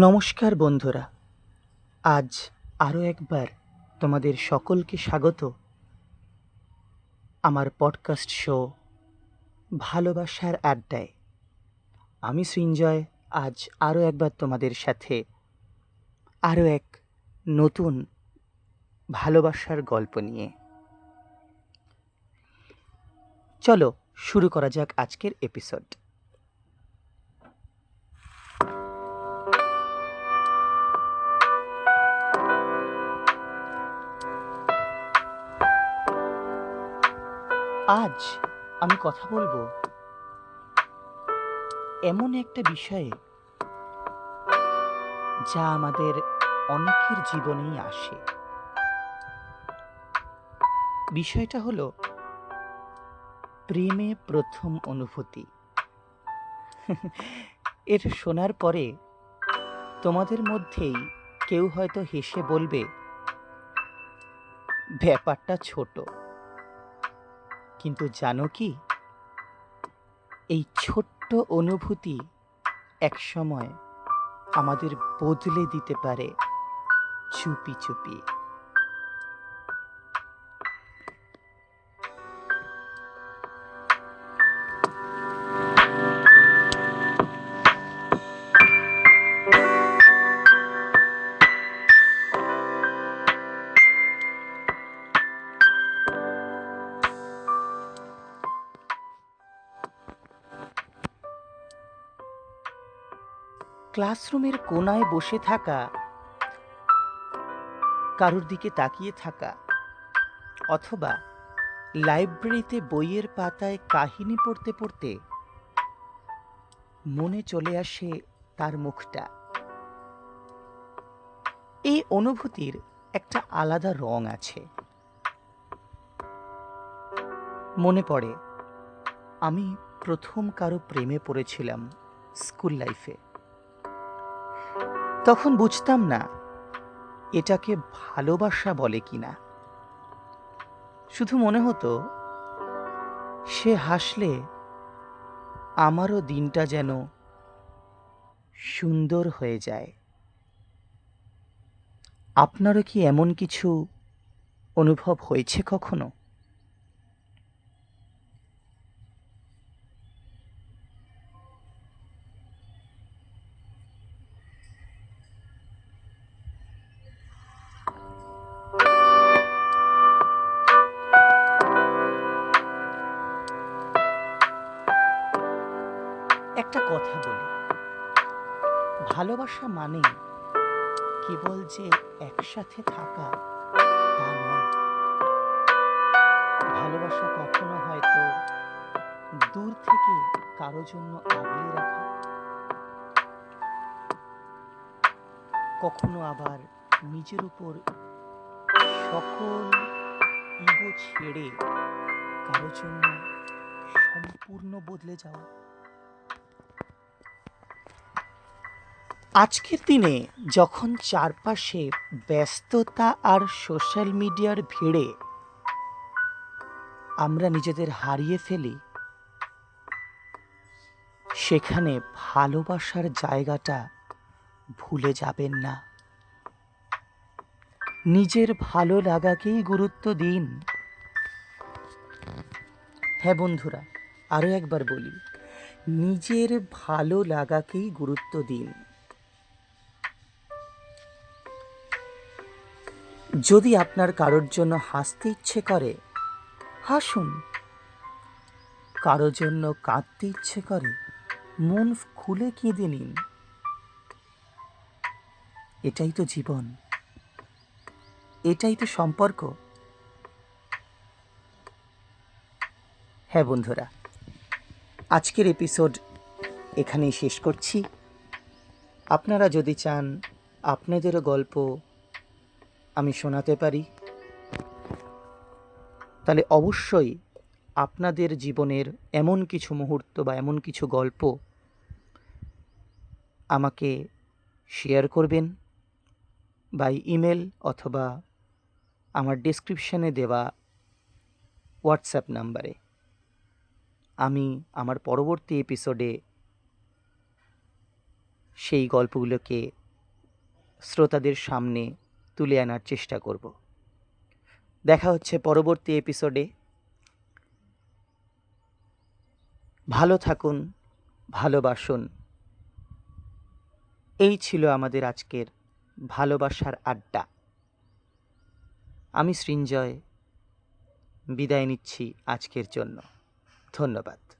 নমস্কার বন্ধুরা, আজ আরও একবার তোমাদের সকলকে স্বাগত আমার পডকাস্ট শো ভালোবাসার আড্ডায়। আমি সৃঞ্জয় আজ আরও একবার তোমাদের সাথে আরও এক নতুন ভালোবাসার গল্প নিয়ে। চলো শুরু করা যাক আজকের এপিসোড। আজ আমি কথা বলবো এমন একটা বিষয়ে যা আমাদের অনেকের জীবনেই আসে। বিষয়টা হলো প্রেমে প্রথম অনুভূতি। এটা শোনার পরে তোমাদের মধ্যেই কেউ হয়তো হেসে বলবে, ব্যাপারটা ছোট। কিন্তু জানো কি, এই ছোট্ট অনুভূতি একসময় আমাদের বদলে দিতে পারে চুপি চুপি। ক্লাসরুমের কোনায় বসে থাকা, কারোর দিকে তাকিয়ে থাকা, অথবা লাইব্রেরিতে বইয়ের পাতায় কাহিনী পড়তে পড়তে মনে চলে আসে তার মুখটা। এই অনুভূতির একটা আলাদা রং আছে। মনে পড়ে আমি প্রথম কারো প্রেমে পড়েছিলাম স্কুল লাইফে। তখন বুঝতাম না এটাকে ভালোবাসা বলে কিনা। শুধু মনে হতো সে হাসলে আমারও দিনটা যেন সুন্দর হয়ে যায়। আপনারও কি এমন কিছু অনুভব হয়েছে কখনো? একটা কথা বলি, ভালোবাসা মানে কেবল যে একসাথে থাকা তা নয়। ভালোবাসা কখনো হয়তো দূর থেকে কারো জন্য আগলে রাখা, কখনো আবার নিজের উপর সকল ইগো ছেড়ে কারো জন্য সম্পূর্ণ বদলে যাওয়া। আজকের দিনে যখন চারপাশে ব্যস্ততা আর সোশ্যাল মিডিয়ার ভিড়ে আমরা নিজেদের হারিয়ে ফেলি, সেখানে ভালোবাসার জায়গাটা ভুলে যাবেন না। নিজের ভালো লাগাকেই গুরুত্ব দিন। হ্যাঁ বন্ধুরা, আরও একবার বলি, নিজের ভালো লাগাকেই গুরুত্ব দিন। যদি আপনার কারোর জন্য হাসতে ইচ্ছে করে, হাসুন। কারোর জন্য কাঁদতে ইচ্ছে করে, মন খুলে কেঁদে নিন। এটাই তো জীবন, এটাই তো সম্পর্ক। হ্যাঁ বন্ধুরা, আজকের এপিসোড এখানেই শেষ করছি। আপনারা যদি চান আপনাদেরও গল্প আমি শোনাতে পারি, তাহলে অবশ্যই আপনাদের জীবনের এমন কিছু মুহূর্ত বা এমন কিছু গল্প আমাকে শেয়ার করবেন বাই ইমেল অথবা আমার ডেসক্রিপশনে দেওয়া হোয়াটসঅ্যাপ নাম্বারে। আমি আমার পরবর্তী এপিসোডে সেই গল্পগুলোকে শ্রোতাদের সামনে তুলে আনার চেষ্টা করব। দেখা হচ্ছে পরবর্তী এপিসোডে। ভালো থাকুন, ভালোবাসুন। এই ছিল আমাদের আজকের ভালোবাসার আড্ডা। আমি সৃঞ্জয় বিদায় নিচ্ছি আজকের জন্য। ধন্যবাদ।